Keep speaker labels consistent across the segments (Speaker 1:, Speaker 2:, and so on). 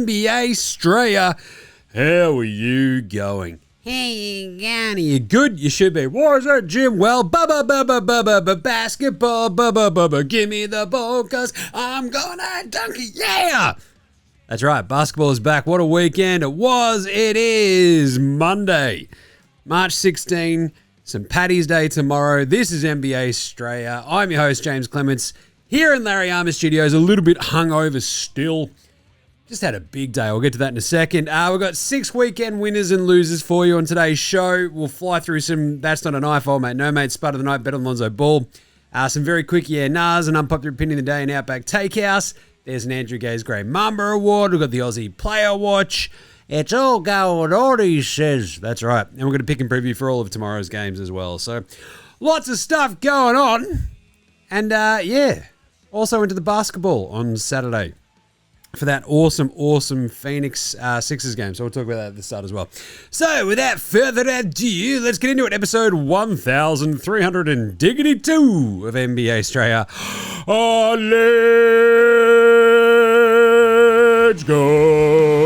Speaker 1: NBA Straya. How are you going? How you going? Are you good? You should be. What is it, Jim? Well, basketball, give me the ball, cause I'm gonna dunk it, yeah! That's right, basketball is back. What a weekend it was. It is Monday, March 16, St. Paddy's Day tomorrow. This is NBA Straya. I'm your host, James Clements, here in Larry Armour Studios, a little bit hungover still. Just had a big day. I'll get to that in a second. We've got 6 weekend winners and losers for you on today's show. We'll fly through some That's Not an iPhone, Mate. No, mate. Spud of the night, bet on Lonzo Ball. Some very quick, Nas, an unpopular opinion of the day in Outback Takehouse. There's an Andrew Gaze Gray Mamba Award. We've got the Aussie Player Watch. It's all going on, he says. That's right. And we're going to pick and preview for all of tomorrow's games as well. So lots of stuff going on. And, also into the basketball on Saturday for that awesome Phoenix Sixers game. So we'll talk about that at the start as well. So without further ado, let's get into it. Episode 1382 of NBA Straya. Oh, let's go.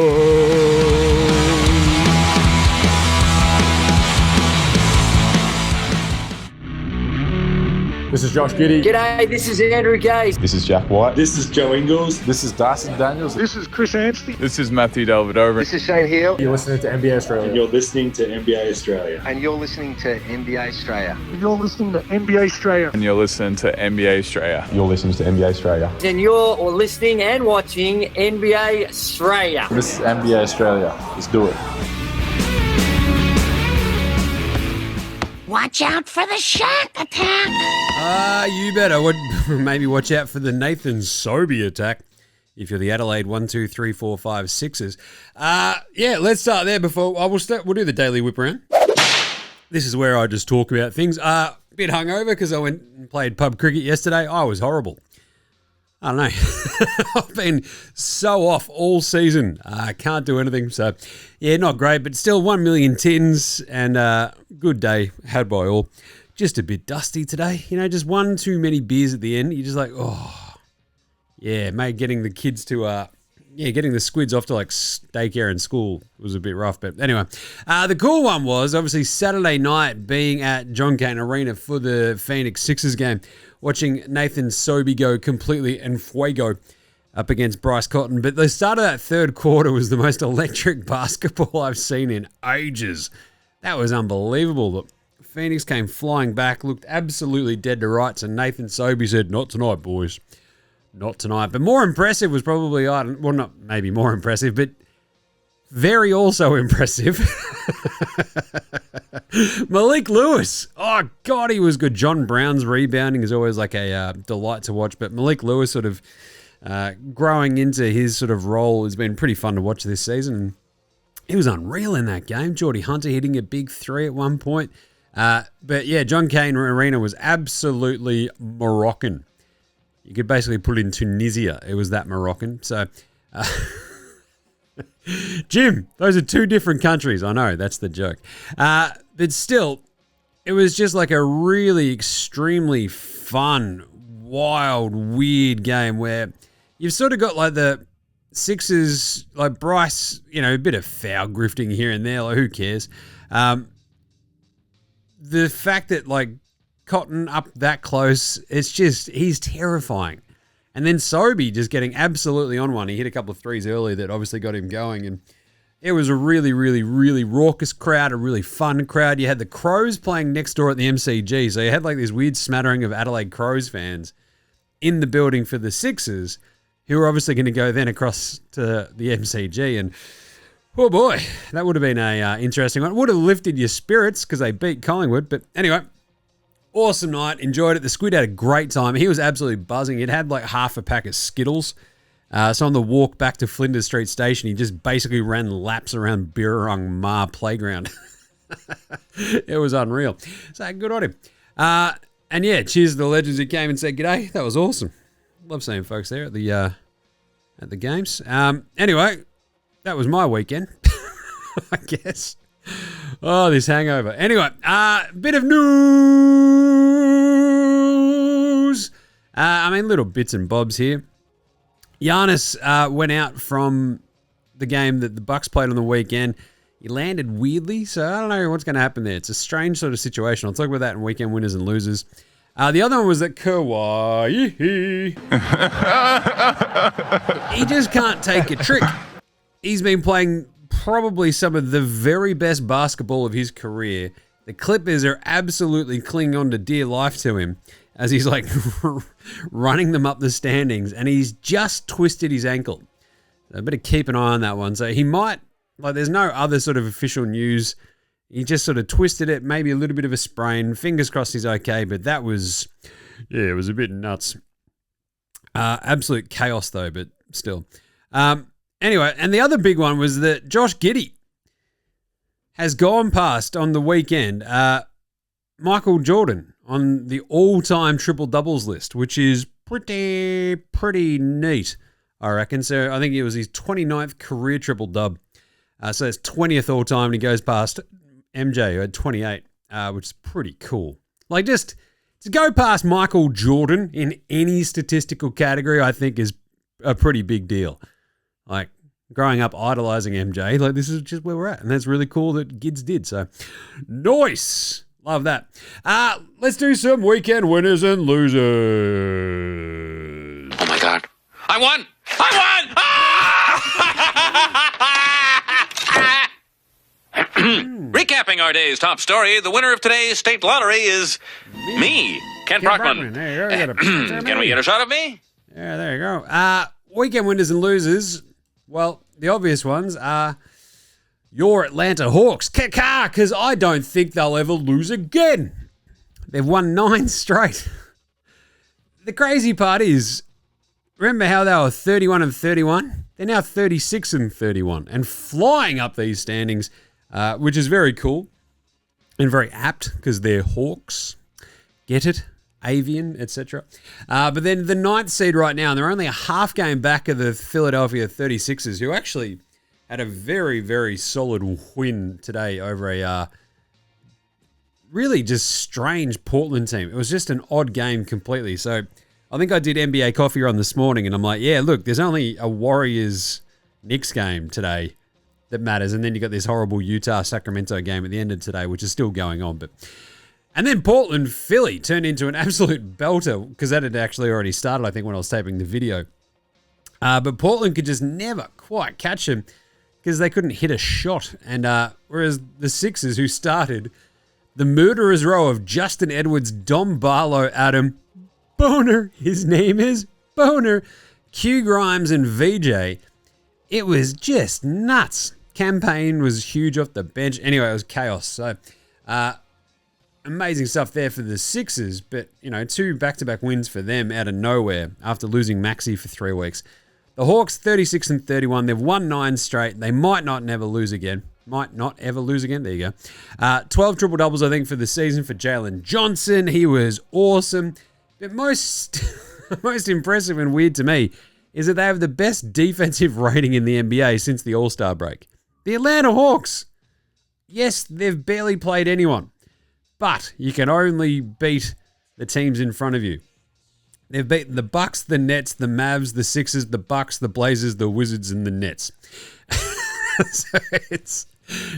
Speaker 2: This is Josh Giddey.
Speaker 3: G'day, this is Andrew Gaze.
Speaker 4: This is Jack White.
Speaker 5: This is Joe Ingles.
Speaker 4: This is Darcy Daniels.
Speaker 6: This is Chris Anstey.
Speaker 7: This is Matthew Delvedova.
Speaker 3: This is Shane Hill.
Speaker 2: You're listening to NBA Australia.
Speaker 5: And you're listening to NBA Australia.
Speaker 3: And you're listening to NBA Straya.
Speaker 6: And you're listening to NBA Straya.
Speaker 7: And you're listening to NBA Straya.
Speaker 4: You're listening to NBA Australia.
Speaker 3: And you're listening and watching NBA Straya.
Speaker 4: This is NBA Australia. Let's do it.
Speaker 8: Watch out for the shark attack.
Speaker 1: You better. Maybe watch out for the Nathan Sobey attack if you're the Adelaide 1, 2, 3, 4, 5, 6s. Let's start there before we'll do the daily whip around. This is where I just talk about things. A bit hungover because I went and played pub cricket yesterday. I was horrible. I don't know. I've been so off all season. I can't do anything. So, not great, but still 1 million tins and good day had by all. Just a bit dusty today. Just one too many beers at the end. You're just like, mate, getting the kids to, getting the squids off to like daycare and school was a bit rough. But anyway, the cool one was obviously Saturday night being at John Cain Arena for the Phoenix Sixers game. Watching Nathan Sobey go completely en fuego up against Bryce Cotton. But the start of that third quarter was the most electric basketball I've seen in ages. That was unbelievable. Look, Phoenix came flying back, looked absolutely dead to rights, and Nathan Sobey said, "Not tonight, boys. Not tonight." But more impressive was probably, not maybe more impressive, but very also impressive. Malik Lewis. Oh, God, he was good. John Brown's rebounding is always like a delight to watch, but Malik Lewis sort of growing into his sort of role has been pretty fun to watch this season. He was unreal in that game. Geordie Hunter hitting a big three at one point. John Cain Arena was absolutely Moroccan. You could basically put it in Tunisia. It was that Moroccan. So, Jim, those are 2 different countries. I know, that's the joke. But still, it was just like a really extremely fun, wild, weird game where you've sort of got like the Sixers, like Bryce, a bit of foul grifting here and there, like who cares? The fact that like Cotton up that close, it's just, he's terrifying. And then Sobey just getting absolutely on one. He hit a couple of threes early that obviously got him going. And it was a really, really, really raucous crowd, a really fun crowd. You had the Crows playing next door at the MCG. So you had like this weird smattering of Adelaide Crows fans in the building for the Sixers, who were obviously going to go then across to the MCG. And oh boy, that would have been a interesting one. It would have lifted your spirits because they beat Collingwood. But anyway, awesome night. Enjoyed it. The Squid had a great time. He was absolutely buzzing. He'd had like half a pack of Skittles. So on the walk back to Flinders Street Station, he just basically ran laps around Birrarung Ma Playground. It was unreal. So good on him. Cheers to the legends who came and said g'day. That was awesome. Love seeing folks there at the games. Anyway, that was my weekend, I guess. Oh, this hangover. Anyway, bit of news. Little bits and bobs here. Giannis went out from the game that the Bucks played on the weekend. He landed weirdly, so I don't know what's going to happen there. It's a strange sort of situation. I'll talk about that in weekend winners and losers. The other one was that Kawhi. He just can't take a trick. He's been playing probably some of the very best basketball of his career. The Clippers are absolutely clinging on to dear life to him as he's like running them up the standings, and he's just twisted his ankle. So I better keep an eye on that one. So he might, there's no other sort of official news. He just sort of twisted it, maybe a little bit of a sprain. Fingers crossed he's okay, but that was, it was a bit nuts. Absolute chaos though, but still. Anyway, and the other big one was that Josh Giddey has gone past on the weekend Michael Jordan on the all-time triple-doubles list, which is pretty neat, I reckon. So I think it was his 29th career triple-dub. So it's 20th all-time, and he goes past MJ, who had 28, which is pretty cool. Like, just to go past Michael Jordan in any statistical category, I think is a pretty big deal. Like, growing up idolizing MJ, like, this is just where we're at. And that's really cool that Gids did. So, nice. Love that. Let's do some weekend winners and losers.
Speaker 8: Oh my God. I won! Recapping our day's top story, the winner of today's state lottery is me, Ken Brockman.
Speaker 1: There you go.
Speaker 8: Can we get a shot of me?
Speaker 1: Yeah, there you go. Weekend winners and losers. Well, the obvious ones are your Atlanta Hawks. Because I don't think they'll ever lose again. They've won 9 straight. The crazy part is, remember how they were 31-31? They're now 36-31 and flying up these standings, which is very cool and very apt because they're Hawks. Get it? Avian, etc. But then the 9th seed right now, and they're only a half game back of the Philadelphia 36ers, who actually had a very, very solid win today over a really just strange Portland team. It was just an odd game completely. So I think I did NBA Coffee Run this morning, and I'm like, yeah, look, there's only a Warriors-Knicks game today that matters, and then you got this horrible Utah-Sacramento game at the end of today, which is still going on, but... And then Portland-Philly turned into an absolute belter because that had actually already started, I think, when I was taping the video. But Portland could just never quite catch him because they couldn't hit a shot. And whereas the Sixers, who started the murderer's row of Justin Edwards, Dom Barlow, Adam Boner, his name is Boner, Q Grimes, and VJ, it was just nuts. Campaign was huge off the bench. Anyway, it was chaos. So... amazing stuff there for the Sixers, but, 2 back-to-back wins for them out of nowhere after losing Maxey for 3 weeks. The Hawks, 36-31. They've won 9 straight. They might not ever lose again. There you go. 12 triple-doubles, I think, for the season for Jalen Johnson. He was awesome. But most impressive and weird to me is that they have the best defensive rating in the NBA since the All-Star break. The Atlanta Hawks. Yes, they've barely played anyone. But you can only beat the teams in front of you. They've beaten the Bucks, the Nets, the Mavs, the Sixers, the Bucks, the Blazers, the Wizards, and the Nets. So it's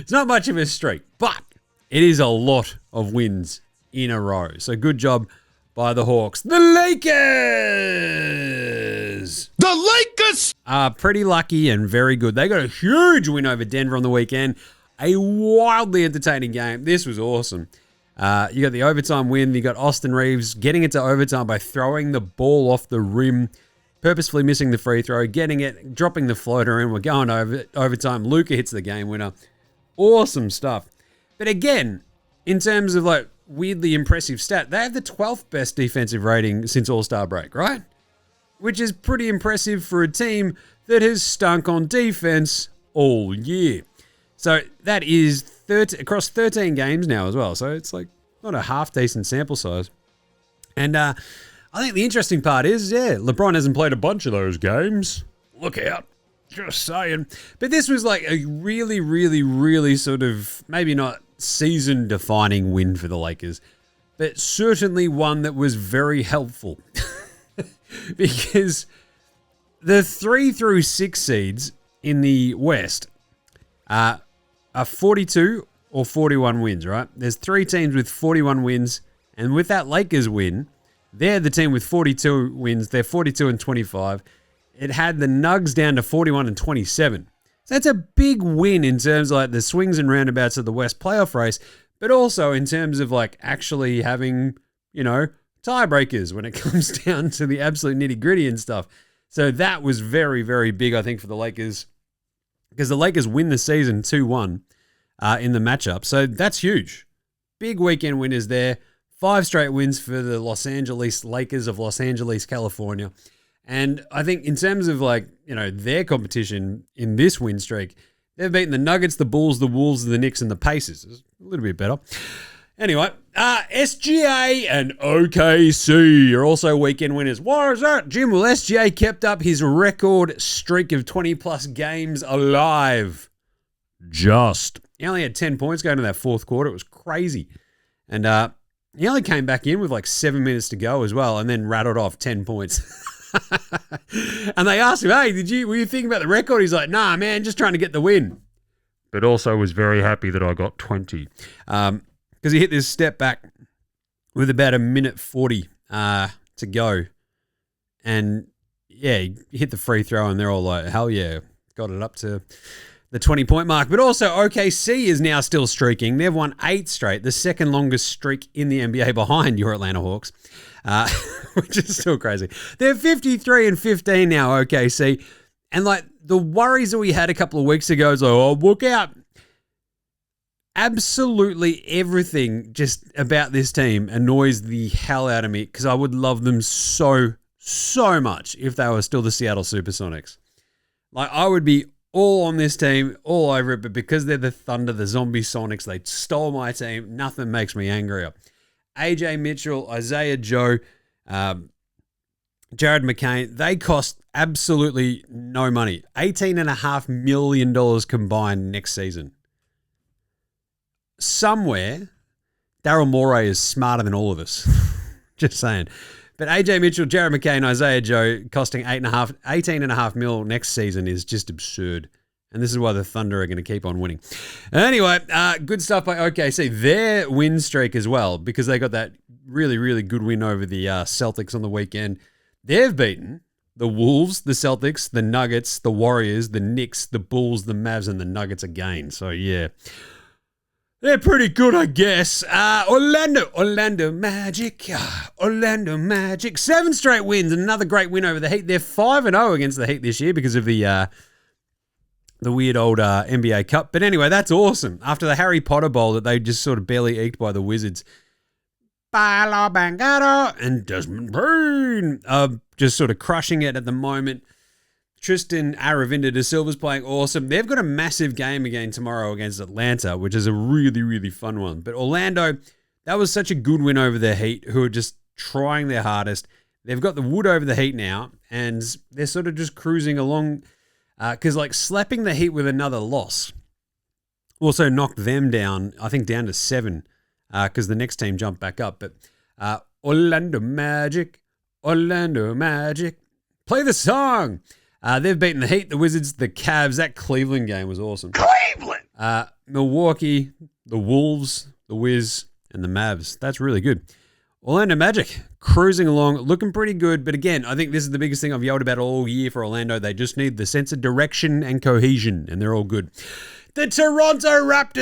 Speaker 1: not much of a streak, but it is a lot of wins in a row. So good job by the Hawks. The Lakers! Are pretty lucky and very good. They got a huge win over Denver on the weekend. A wildly entertaining game. This was awesome. You got the overtime win. You got Austin Reeves getting it to overtime by throwing the ball off the rim, purposefully missing the free throw, getting it, dropping the floater in. We're going overtime. Luka hits the game winner. Awesome stuff. But again, in terms of weirdly impressive stat, they have the 12th best defensive rating since All-Star break, right? Which is pretty impressive for a team that has stunk on defense all year. So that is across 13 games now as well. So it's not a half-decent sample size. And I think the interesting part is, LeBron hasn't played a bunch of those games. Look out. Just saying. But this was a really, really, really sort of, maybe not season-defining win for the Lakers, but certainly one that was very helpful. Because the 3 through 6 seeds in the West are 42 or 41 wins, right? There's 3 teams with 41 wins, and with that Lakers win, they're the team with 42 wins. They're 42 and 25. It had the Nugs down to 41 and 27. So that's a big win in terms of like the swings and roundabouts of the West playoff race, but also in terms of like actually having, tiebreakers when it comes down to the absolute nitty gritty and stuff. So that was very, very big, I think, for the Lakers, because the Lakers win the season 2-1 in the matchup. So that's huge. Big weekend winners there. 5 straight wins for the Los Angeles Lakers of Los Angeles, California. And I think in terms of their competition in this win streak, they've beaten the Nuggets, the Bulls, the Wolves, the Knicks, and the Pacers. It's a little bit better. Anyway, SGA and OKC are also weekend winners. Why is that, Jim? Well, SGA kept up his record streak of 20-plus games alive. He only had 10 points going to that fourth quarter. It was crazy. And he only came back in with like 7 minutes to go as well, and then rattled off 10 points. And they asked him, hey, were you thinking about the record? He's like, nah, man, just trying to get the win. But also was very happy that I got 20. Because he hit this step back with about 1:40 to go. And yeah, he hit the free throw and they're all like, hell yeah, got it up to the 20-point mark. But also OKC is now still streaking. They've won 8 straight, the second longest streak in the NBA behind your Atlanta Hawks, which is still crazy. They're 53 and 15 now, OKC. And like the worries that we had a couple of weeks ago is like, oh, look out. Absolutely everything just about this team annoys the hell out of me because I would love them so much if they were still the Seattle Supersonics. Like, I would be all on this team, all over it, but because they're the Thunder, the Zombie Sonics, they stole my team. Nothing makes me angrier. AJ Mitchell, Isaiah Joe, Jared McCain, they cost absolutely no money. $18.5 million combined next season. Somewhere, Daryl Morey is smarter than all of us. Just saying. But AJ Mitchell, Jared McCain, Isaiah Joe costing $18.5 million next season is just absurd. And this is why the Thunder are going to keep on winning. Anyway, good stuff by OKC. Their win streak as well, because they got that really, really good win over the Celtics on the weekend. They've beaten the Wolves, the Celtics, the Nuggets, the Warriors, the Knicks, the Bulls, the Mavs, and the Nuggets again. So, yeah. They're pretty good, I guess. Orlando Magic. 7 straight wins. Another great win over the Heat. They're 5-0 against the Heat this year because of the weird old NBA Cup. But anyway, that's awesome. After the Harry Potter Bowl that they just sort of barely eked by the Wizards. Paolo, Banchero, and Desmond Bain just sort of crushing it at the moment. Tristan Aravinda de Silva's playing awesome. They've got a massive game again tomorrow against Atlanta, which is a really, really fun one. But Orlando, that was such a good win over the Heat, who are just trying their hardest. They've got the wood over the Heat now, and they're sort of just cruising along because like slapping the Heat with another loss also knocked them down, I think down to 7 because the next team jumped back up. But Orlando Magic, play the song. They've beaten the Heat, the Wizards, the Cavs. That Cleveland game was awesome. Milwaukee, the Wolves, the Wiz, and the Mavs. That's really good. Orlando Magic cruising along, looking pretty good. But again, I think this is the biggest thing I've yelled about all year for Orlando. They just need the sense of direction and cohesion, and they're all good. The Toronto Raptors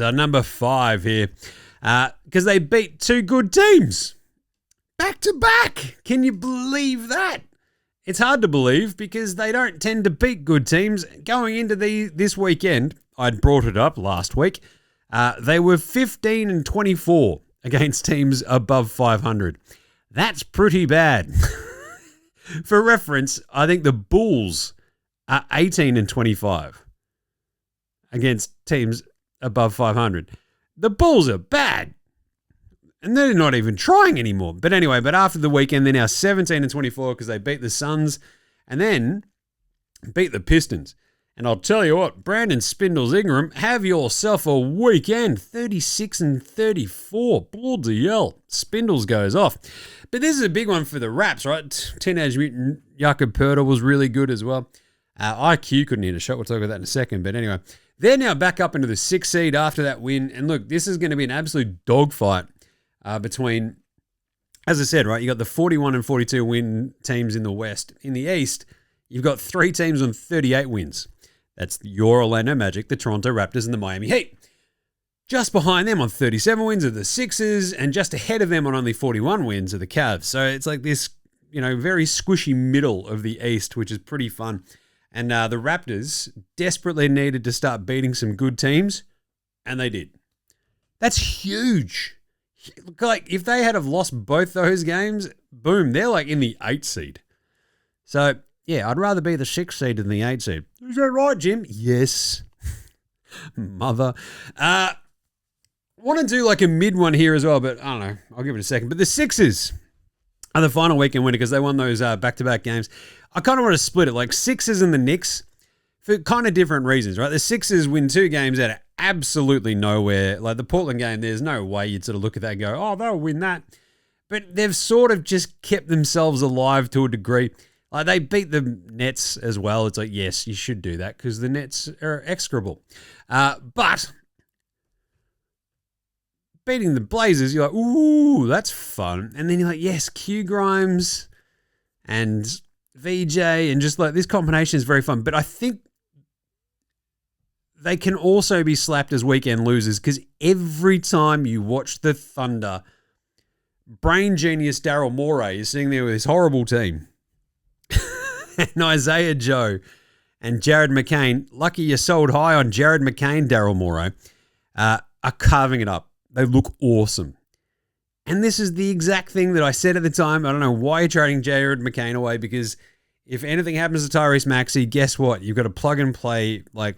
Speaker 1: are number 5 here because they beat 2 good teams. Back to back. Can you believe that? It's hard to believe because they don't tend to beat good teams. Going into this weekend, I'd brought it up last week. They were 15 and 24 against teams above 500. That's pretty bad. For reference, I think the Bulls are 18 and 25 against teams above 500. The Bulls are bad. And they're not even trying anymore. But anyway, after the weekend, they're now 17 and 24 because they beat the Suns and then beat the Pistons. And I'll tell you what, Brandon Spindles Ingram, have yourself a weekend. 36 and 34. Bloody hell. Spindles goes off. But this is a big one for the Raps, right? Teenage Mutant Jakob Poeltl was really good as well. IQ couldn't hit a shot. We'll talk about that in a second. But anyway, they're now back up into the 6th seed after that win. And look, this is going to be an absolute dogfight between, as I said, right, you got the 41 and 42 win teams in the West. In the East, you've got 3 teams on 38 wins. That's your Orlando Magic, the Toronto Raptors, and the Miami Heat. Just behind them on 37 wins are the Sixers, and just ahead of them on only 41 wins are the Cavs. So it's like this, very squishy middle of the East, which is pretty fun. And the Raptors desperately needed to start beating some good teams, and they did. That's huge. Like, if they had have lost both those games, boom, they're like in the 8th seed. So, yeah, I'd rather be the 6th seed than the 8th seed. Is that right, Jim? Yes. Mother. Want to do like a mid one here as well, but I don't know. I'll give it a second. But the Sixers are the final weekend winner because they won those back-to-back games. I kind of want to split it, like Sixers and the Knicks, for kind of different reasons, right? The Sixers win 2 games out of absolutely nowhere. Like the Portland game, there's no way you'd sort of look at that and go, oh, they'll win that. But they've sort of just kept themselves alive to a degree. Like they beat the Nets as well. It's like, yes, you should do that because the Nets are execrable. But beating the Blazers, you're like, ooh, that's fun. And then you're like, yes, Q Grimes and VJ and just like this combination is very fun. But I think they can also be slapped as weekend losers because every time you watch the Thunder, brain genius Daryl Morey is sitting there with his horrible team. And Isaiah Joe and Jared McCain, lucky you sold high on Jared McCain, Daryl Morey, are carving it up. They look awesome. And this is the exact thing that I said at the time. I don't know why you're trading Jared McCain away because if anything happens to Tyrese Maxey, guess what? You've got a plug and play, like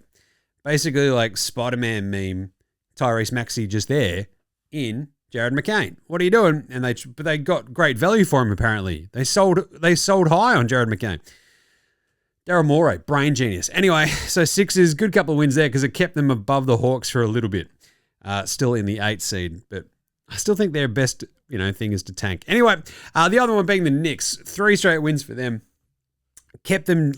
Speaker 1: basically like Spider-Man meme, Tyrese Maxey just there in Jared McCain. What are you doing? And they got great value for him apparently. They sold high on Jared McCain. Daryl Morey, brain genius. Anyway, so Sixers, good couple of wins there because it kept them above the Hawks for a little bit. Still in the 8th seed, but I still think their best, thing is to tank. Anyway, the other one being the Knicks, 3 straight wins for them. Kept them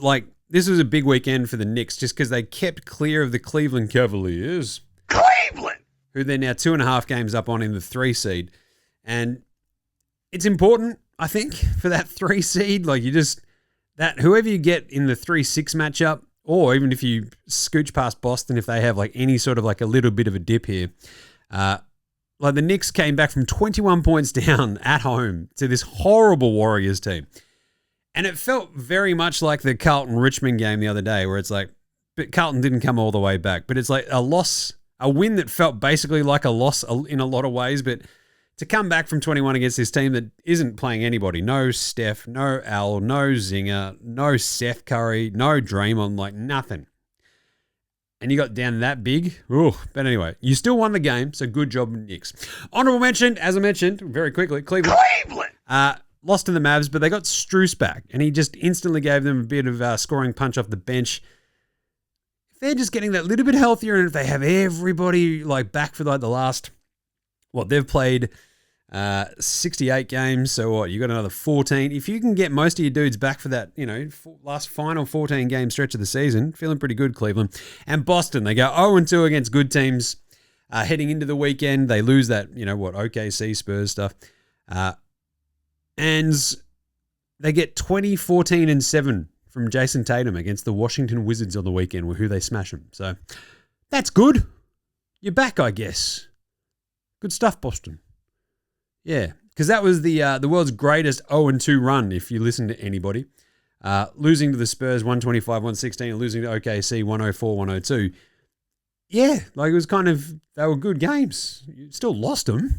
Speaker 1: this was a big weekend for the Knicks just because they kept clear of the Cleveland Cavaliers. Cleveland! Who they're now 2.5 games up on in the 3 seed. And it's important, I think, for that 3 seed. Like whoever you get in the 3-6 matchup, or even if you scooch past Boston, if they have any sort of a little bit of a dip here. The Knicks came back from 21 points down at home to this horrible Warriors team. And it felt very much like the Carlton-Richmond game the other day where it's but Carlton didn't come all the way back. But it's like a win that felt basically like a loss in a lot of ways. But to come back from 21 against this team that isn't playing anybody, no Steph, no Al, no Zinger, no Seth Curry, no Draymond, nothing. And you got down that big. Ooh. But anyway, you still won the game, so good job, Knicks. Honorable mention, as I mentioned, very quickly, Cleveland. Lost to the Mavs, but they got Strus back, and he just instantly gave them a bit of scoring punch off the bench. If they're just getting that little bit healthier, and if they have everybody back for the last, they've played 68 games, so what, you got another 14. If you can get most of your dudes back for that, last final 14 game stretch of the season, feeling pretty good, Cleveland. And Boston, they go 0-2 against good teams heading into the weekend. They lose that, OKC Spurs stuff. And they get 20, 14, and 7 from Jason Tatum against the Washington Wizards on the weekend, with who they smash them. So that's good. You're back, I guess. Good stuff, Boston. Yeah, because that was the world's greatest 0-2 run, if you listen to anybody. Losing to the Spurs 125-116 and losing to OKC 104-102. Yeah, it was they were good games. You still lost them.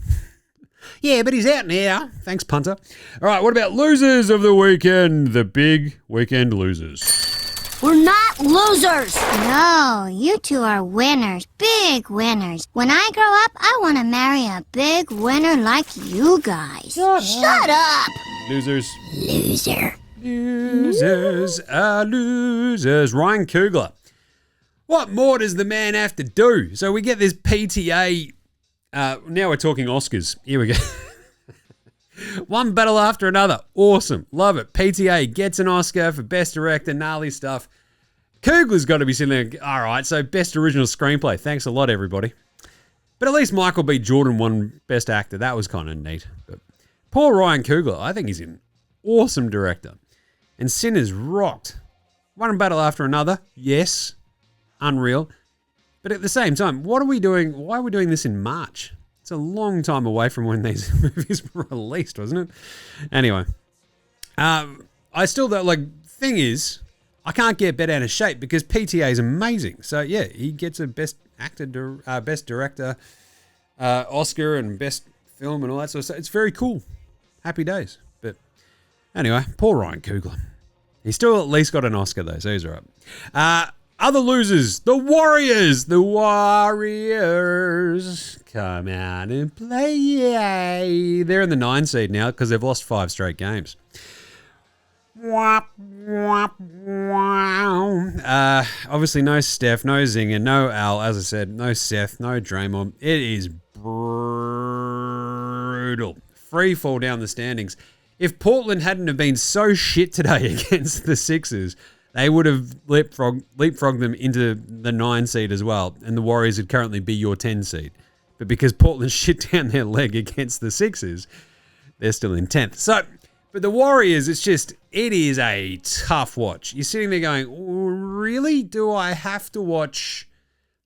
Speaker 1: Yeah, but he's out now. Thanks, punter. All right, what about losers of the weekend? The big weekend losers.
Speaker 9: We're not losers. No, you two are winners. Big winners. When I grow up, I want to marry a big winner like you guys. Shut up.
Speaker 1: Losers.
Speaker 9: Loser.
Speaker 1: Losers. Losers. Ryan Coogler. What more does the man have to do? So we get this PTA. Now we're talking Oscars. Here we go. One battle after another. Awesome. Love it. PTA gets an Oscar for Best Director. Gnarly stuff. Coogler's got to be sitting there. All right, so Best Original Screenplay. Thanks a lot, everybody. But at least Michael B. Jordan won Best Actor. That was kind of neat. But poor Ryan Coogler, I think he's an awesome director. And Sinners rocked. One battle after another. Yes. Unreal. But at the same time, what are we doing? Why are we doing this in March? It's a long time away from when these movies were released, wasn't it? Anyway. I still, thing is, I can't get bent out of shape because PTA is amazing. So, yeah, he gets a Best Actor, Best Director, Oscar, and Best Film and all that sort of stuff. It's very cool. Happy days. But anyway, poor Ryan Coogler. He's still at least got an Oscar, though, so he's all right. Other losers, the Warriors. The Warriors come out and play. Yay. They're in the 9 seed now because they've lost 5 straight games. Obviously no Steph, no Zinger, no Al, as I said, no Seth, no Draymond. It is brutal. Free fall down the standings. If Portland hadn't have been so shit today against the Sixers, they would have leapfrogged them into the 9 seed as well, and the Warriors would currently be your 10 seed. But because Portland shit down their leg against the Sixers, they're still in 10th. So, but the Warriors, it is a tough watch. You're sitting there going, really? Do I have to watch?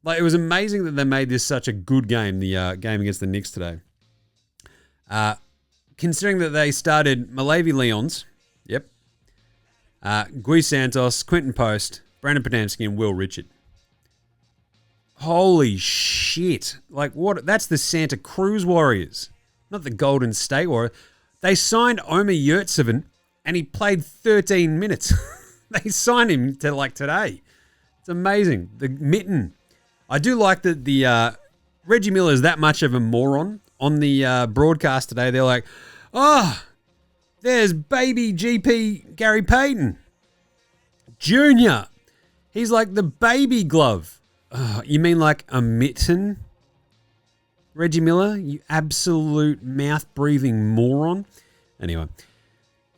Speaker 1: Like, it was amazing that they made this such a good game, the game against the Knicks today. Considering that they started Malavi Leons, yep, Gui Santos, Quentin Post, Brandon Potamski, and Will Richard. Holy shit. Like, what? That's the Santa Cruz Warriors, not the Golden State Warriors. They signed Omer Yurtseven, and he played 13 minutes. They signed him to, today. It's amazing. The mitten. I do like that the Reggie Miller is that much of a moron. On the broadcast today, they're like, oh, there's baby GP Gary Payton. Junior. He's like the baby glove. Oh, you mean like a mitten? Reggie Miller, you absolute mouth-breathing moron. Anyway,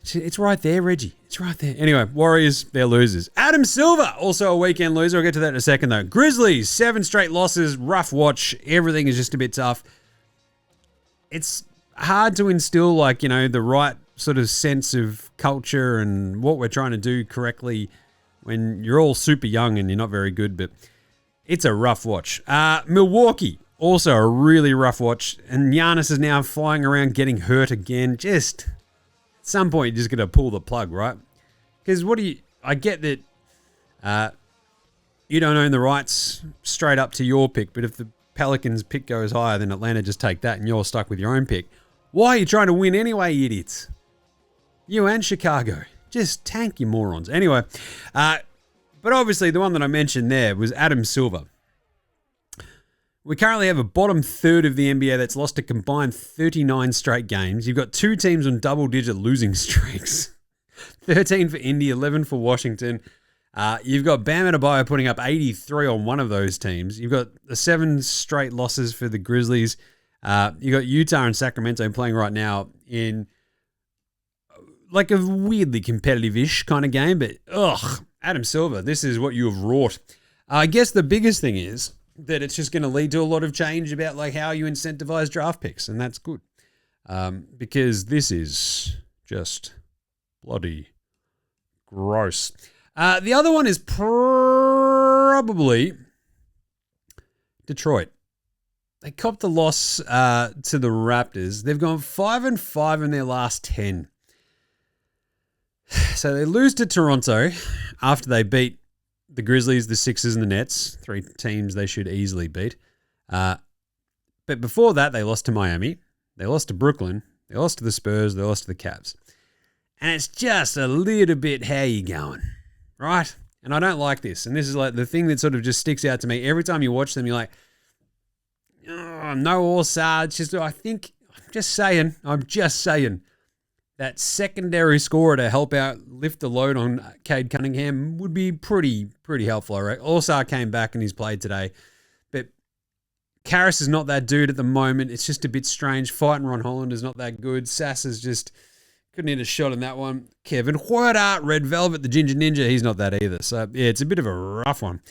Speaker 1: it's right there, Reggie. It's right there. Anyway, Warriors, they're losers. Adam Silver, also a weekend loser. I'll get to that in a second, though. Grizzlies, 7 straight losses. Rough watch. Everything is just a bit tough. It's hard to instill, the right sort of sense of culture and what we're trying to do correctly when you're all super young and you're not very good, but it's a rough watch. Milwaukee, also a really rough watch, and Giannis is now flying around getting hurt again. Just, at some point, you're just going to pull the plug, right? Because I get that you don't own the rights straight up to your pick, but if the Pelicans pick goes higher, then Atlanta just take that and you're stuck with your own pick. Why are you trying to win anyway, you idiots? You and Chicago. Just tank, you morons. Anyway, but obviously the one that I mentioned there was Adam Silver. We currently have a bottom third of the NBA that's lost a combined 39 straight games. You've got 2 teams on double-digit losing streaks. 13 for Indy, 11 for Washington. You've got Bam Adebayo putting up 83 on one of those teams. You've got the 7 straight losses for the Grizzlies. You've got Utah and Sacramento playing right now in like a weirdly competitive-ish kind of game. But, Adam Silver, this is what you have wrought. I guess the biggest thing is that it's just going to lead to a lot of change about how you incentivize draft picks, and that's good. Because this is just bloody gross. The other one is probably Detroit. They copped the loss to the Raptors. They've gone 5-5 in their last 10. So they lose to Toronto after they beat the Grizzlies, the Sixers, and the Nets. 3 teams they should easily beat. But before that, they lost to Miami. They lost to Brooklyn. They lost to the Spurs. They lost to the Cavs. And it's just a little bit how you going, right? And I don't like this. And this is like the thing that sort of just sticks out to me. Every time you watch them, you're like, oh, no All-Star. It's just, I'm just saying. that secondary scorer to help out lift the load on Cade Cunningham would be pretty helpful, I reckon. Allstar came back and he's played today. But Karras is not that dude at the moment. It's just a bit strange. Fighting Ron Holland is not that good. Sass is just couldn't hit a shot in that one. Kevin Huerta, Red Velvet, the Ginger Ninja, he's not that either. So, yeah, it's a bit of a rough one.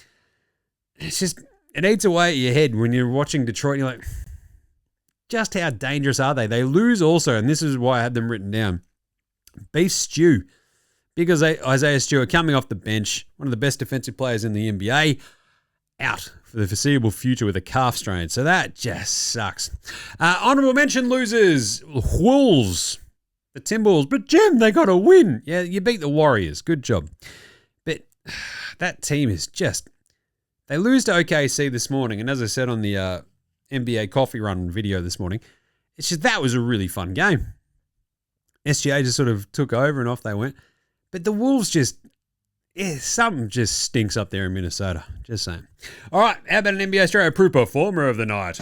Speaker 1: It's just, it eats away at your head when you're watching Detroit and you're like, just how dangerous are they? They lose also, and this is why I had them written down. Beef stew. Because Isaiah Stewart coming off the bench, one of the best defensive players in the NBA, out for the foreseeable future with a calf strain. So that just sucks. Honorable mention losers. Wolves. The Timberwolves. But Jim, they got a win. Yeah, you beat the Warriors. Good job. But that team is just... They lose to OKC this morning, and as I said on the NBA coffee run video this morning, it's just that was a really fun game. SGA just sort of took over and off they went. But the Wolves just, something just stinks up there in Minnesota. Just saying. All right, how about an NBA Straya Pro Performer of the Night?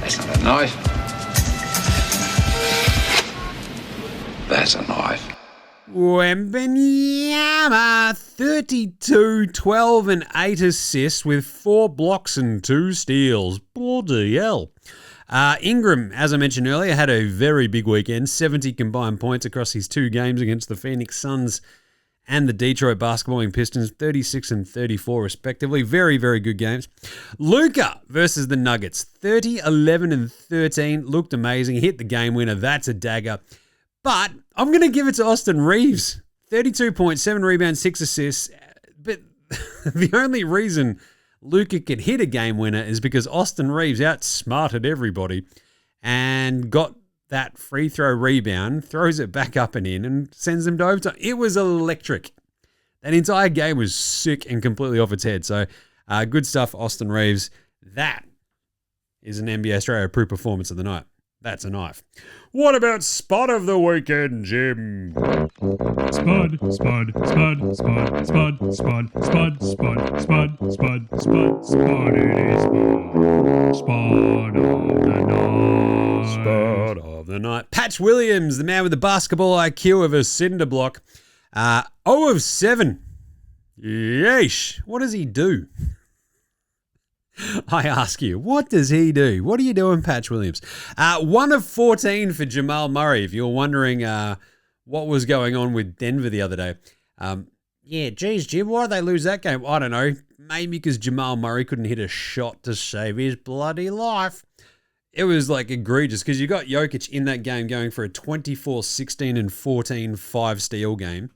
Speaker 10: That's not a knife. That's a knife.
Speaker 1: Wembanyama, 32, 12 and 8 assists with 4 blocks and 2 steals. Bloody hell. Ingram, as I mentioned earlier, had a very big weekend. 70 combined points across his 2 games against the Phoenix Suns and the Detroit basketballing Pistons, 36 and 34 respectively. Very, very good games. Luka versus the Nuggets, 30, 11 and 13. Looked amazing. Hit the game winner. That's a dagger. But I'm going to give it to Austin Reeves. 32.7 rebounds, 6 assists. But the only reason Luka could hit a game winner is because Austin Reeves outsmarted everybody and got that free throw rebound, throws it back up and in, and sends them to overtime. It was electric. That entire game was sick and completely off its head. So good stuff, Austin Reeves. That is an NBA Straya Pro Performance of the Night. That's a knife. What about Spud of the Weekend, Jim?
Speaker 11: Spud, Spud, Spud, Spud, Spud, Spud, Spud, Spud, Spud, Spud, Spud, Spud, it is Spud of the Night.
Speaker 1: Spud of the Night. Patch Williams, the man with the basketball IQ of a cinder block. 0 of 7. Yeesh. What does he do? I ask you, what does he do? What are you doing, Patch Williams? 1 of 14 for Jamal Murray, if you're wondering what was going on with Denver the other day. Yeah, geez, Jim, why did they lose that game? I don't know. Maybe because Jamal Murray couldn't hit a shot to save his bloody life. It was like egregious because you got Jokic in that game going for a 24, 16, and 14 5-steal game.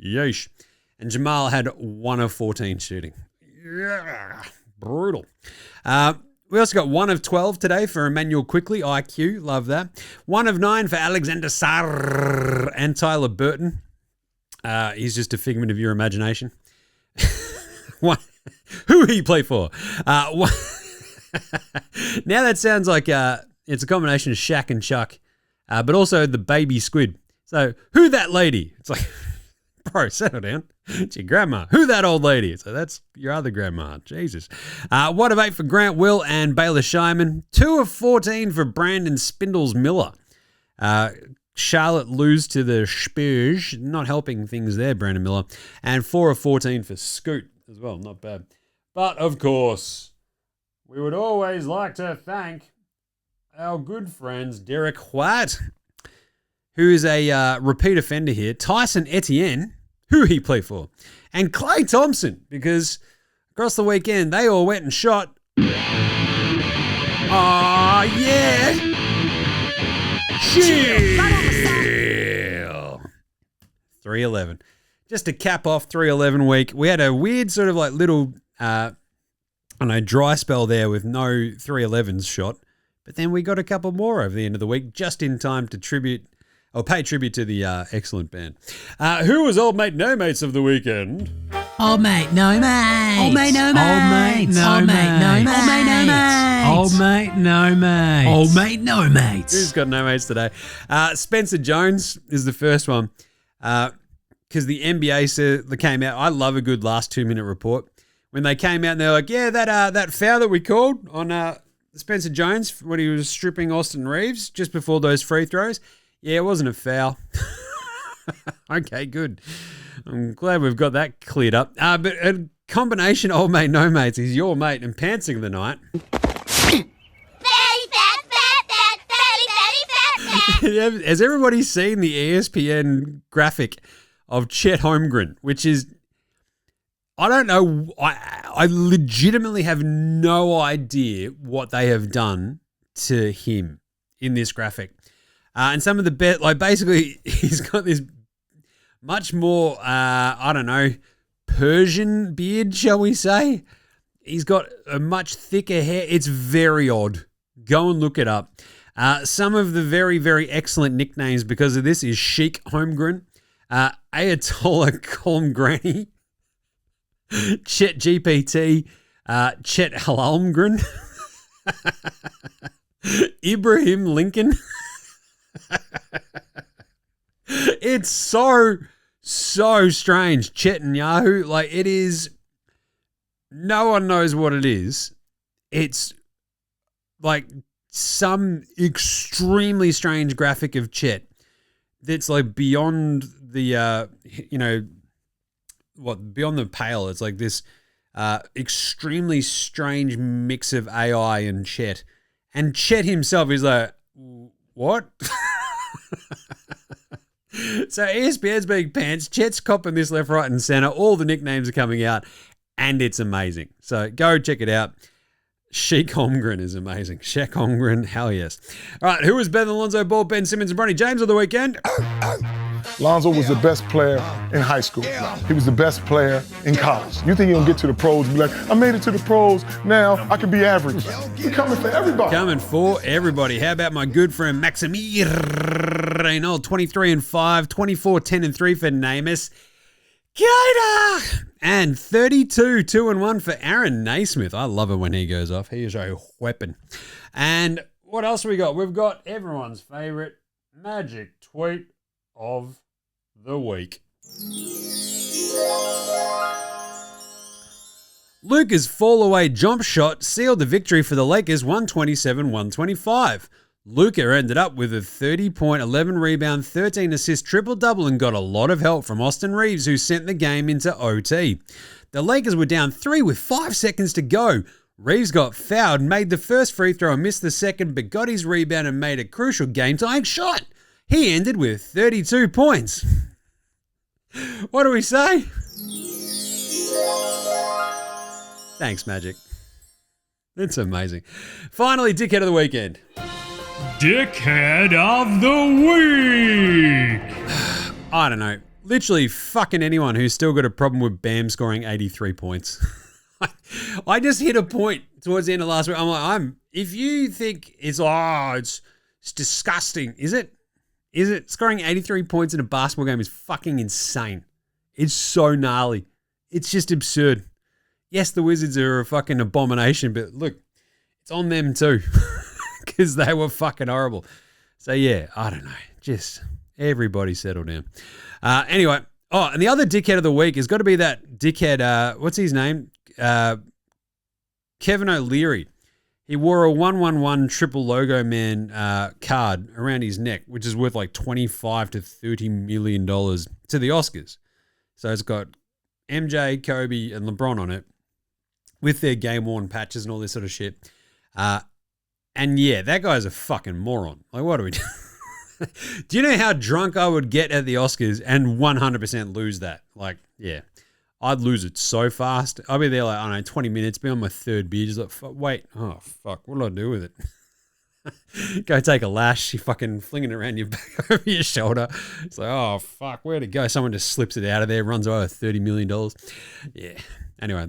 Speaker 1: Yeesh. And Jamal had 1 of 14 shooting. Yeah. Brutal. We also got 1 of 12 today for Emmanuel Quickly, IQ. Love that. 1 of 9 for Alexander Sarr and Tyler Burton. He's just a figment of your imagination. Who he play for? Now that sounds like it's a combination of Shaq and Chuck, but also the baby squid. So who that lady? It's like, bro, settle down. It's your grandma. Who that old lady? So that's your other grandma. Jesus. 1 of 8 for Grant Will and Baylor Scheiman. 2 of 14 for Brandon Spindles Miller. Charlotte lose to the Spurs. Not helping things there, Brandon Miller. And 4 of 14 for Scoot as well. Not bad. But, of course, we would always like to thank our good friends Derek White, who is a repeat offender here. Tyson Etienne, who he play for, and Klay Thompson, because across the weekend they all went and shot. Oh yeah! Chill. 3-11. Just to cap off 3-11 week, we had a weird sort of like little, dry spell there with no 3-11s shot, but then we got a couple more over the end of the week, just in time to pay tribute to the excellent band. Who was Old Mate No Mates of the weekend?
Speaker 12: Old Mate No Mates. Old Mate No Mates.
Speaker 1: Old Mate No Mates.
Speaker 12: Old Mate No Mates.
Speaker 1: Old Mate No Mates.
Speaker 12: Old Mate No Mates.
Speaker 1: Who's got no mates today? Spencer Jones is the first one. Because the NBA came out. I love a good last 2-minute report. When they came out and they're like, yeah, that foul that we called on Spencer Jones when he was stripping Austin Reeves just before those free throws? Yeah, it wasn't a foul. Okay, good. I'm glad we've got that cleared up. But a combination old mate, no mates is your mate and pantsing of the night. Has everybody seen the ESPN graphic of Chet Holmgren, which is, I don't know, I legitimately have no idea what they have done to him in this graphic. And some of the best, like basically he's got this much more, I don't know, Persian beard, shall we say? He's got a much thicker hair. It's very odd. Go and look it up. Some of the very, very excellent nicknames because of this is Sheik Holmgren, Ayatollah Colmgranny, Chet GPT, Chet Halmgren, Ibrahim Lincoln. It's so strange. Chet and Yahoo, like it is, no one knows what it is. It's like some extremely strange graphic of Chet that's like beyond the, beyond the pale. It's like this extremely strange mix of AI and Chet. And Chet himself is like, what? So ESPN's being pants. Chet's copping this left, right, and center. All the nicknames are coming out, and it's amazing. So go check it out. Sheik Holmgren is amazing. Shaq Holmgren, hell yes. All right, who was better than Lonzo Ball, Ben Simmons, and Bronny James on the weekend?
Speaker 13: Lonzo was the best player in high school. He was the best player in college. You think he'll get to the pros and be like, I made it to the pros, now I can be average. He's coming for everybody.
Speaker 1: Coming for everybody. How about my good friend Maximiliano, 23-5, 24-10-3 for Namus. Cade! And 32-2-1 for Aaron Naismith. I love it when he goes off. He is a weapon. And what else we got? We've got everyone's favorite magic tweet of the week. Luka's fall-away jump shot sealed the victory for the Lakers 127-125. Luka ended up with a 30-point, 11-rebound, 13-assist triple-double and got a lot of help from Austin Reeves, who sent the game into OT. The Lakers were down 3 with 5 seconds to go. Reeves got fouled, made the first free throw and missed the second, but got his rebound and made a crucial game-tying shot. He ended with 32 points. What do we say? Thanks, Magic. It's amazing. Finally, dickhead of the weekend.
Speaker 11: Dickhead of the week.
Speaker 1: I don't know. Literally fucking anyone who's still got a problem with Bam scoring 83 points. I just hit a point towards the end of last week. I'm like, if you think it's disgusting, is it? Is it? Scoring 83 points in a basketball game is fucking insane. It's so gnarly. It's just absurd. Yes, the Wizards are a fucking abomination, but look, it's on them too. Because they were fucking horrible. So yeah, I don't know. Just everybody settle down. Anyway, and the other dickhead of the week has got to be that dickhead, what's his name? Kevin O'Leary. He wore a 111 triple logo man card around his neck, which is worth like $25 to $30 million to the Oscars. So it's got MJ, Kobe, and LeBron on it with their game-worn patches and all this sort of shit. And yeah, that guy's a fucking moron. Like, what do we do? Do you know how drunk I would get at the Oscars and 100% lose that? Like, yeah. I'd lose it so fast. I'd be there like, I don't know, 20 minutes, be on my third beer, just like, wait, oh, fuck, what do I do with it? Go take a lash, you fucking flinging it around your back over your shoulder. It's like, oh, fuck, where'd it go? Someone just slips it out of there, runs away with $30 million. Yeah. Anyway,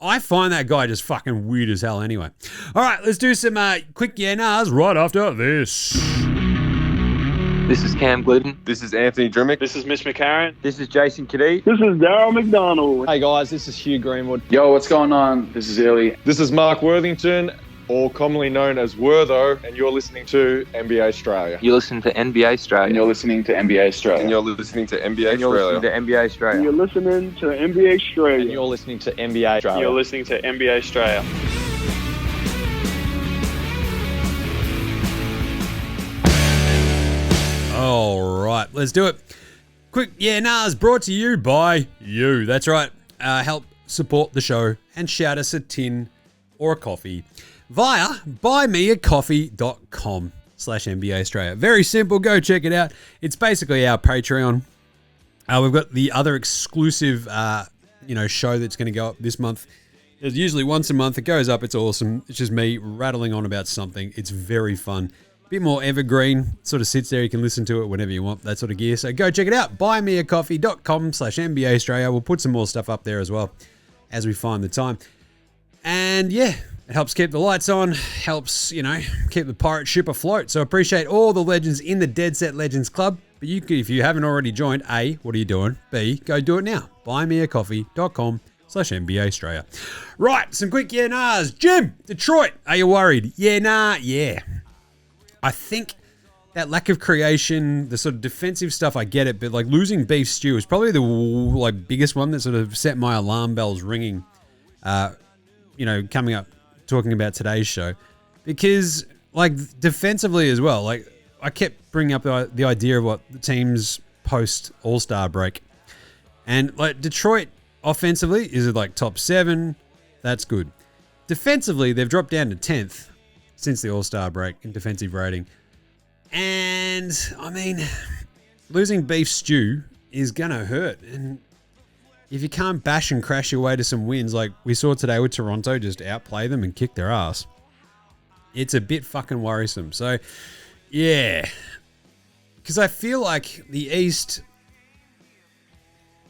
Speaker 1: I find that guy just fucking weird as hell anyway. All right, let's do some quick yeah-nahs right after this.
Speaker 14: This is Cam Glidden.
Speaker 15: This is Anthony Drimmick.
Speaker 16: This is Mitch McCarron.
Speaker 14: This is Jason Giddey.
Speaker 6: This is Darryl McDonald.
Speaker 15: Hey guys, this is Hugh Greenwood.
Speaker 10: Yo, what's going on? This is Illy.
Speaker 15: This is Mark Worthington, or commonly known as Wortho, and you're listening to NBA Straya.
Speaker 14: You're listening to NBA Straya.
Speaker 10: And you're listening to NBA Straya.
Speaker 15: And you're listening to NBA
Speaker 14: and you're listening to NBA Straya.
Speaker 6: And you're listening to NBA Straya.
Speaker 15: And you're listening to NBA Straya.
Speaker 16: You're listening to NBA Straya.
Speaker 1: All right, let's do it. Quick is brought to you by you. That's right. Help support the show and shout us a tin or a coffee via buymeacoffee.com/NBA Straya. Very simple. Go check it out. It's basically our Patreon. We've got the other exclusive, show that's going to go up this month. There's usually once a month. It goes up. It's awesome. It's just me rattling on about something. It's very fun. A bit more evergreen. Sort of sits there. You can listen to it whenever you want. That sort of gear. So go check it out. Buymeacoffee.com/NBA Straya. We'll put some more stuff up there as well as we find the time. And yeah, it helps keep the lights on. Helps, keep the pirate ship afloat. So appreciate all the legends in the Dead Set Legends Club. But if you haven't already joined, A, what are you doing? B, go do it now. Buymeacoffee.com/NBA Straya. Right, some quick nahs. Jim, Detroit, are you worried? Yeah. I think that lack of creation, the sort of defensive stuff, I get it, but like losing Beef Stew is probably the biggest one that sort of set my alarm bells ringing, coming up, talking about today's show. Because defensively as well, I kept bringing up the idea of what the team's post All-Star break. And Detroit offensively is top 7. That's good. Defensively, they've dropped down to 10th since the All-Star break in defensive rating. And losing Beef Stew is going to hurt. And if you can't bash and crash your way to some wins like we saw today with Toronto, just outplay them and kick their ass, it's a bit fucking worrisome. So, yeah. Because I feel like the East,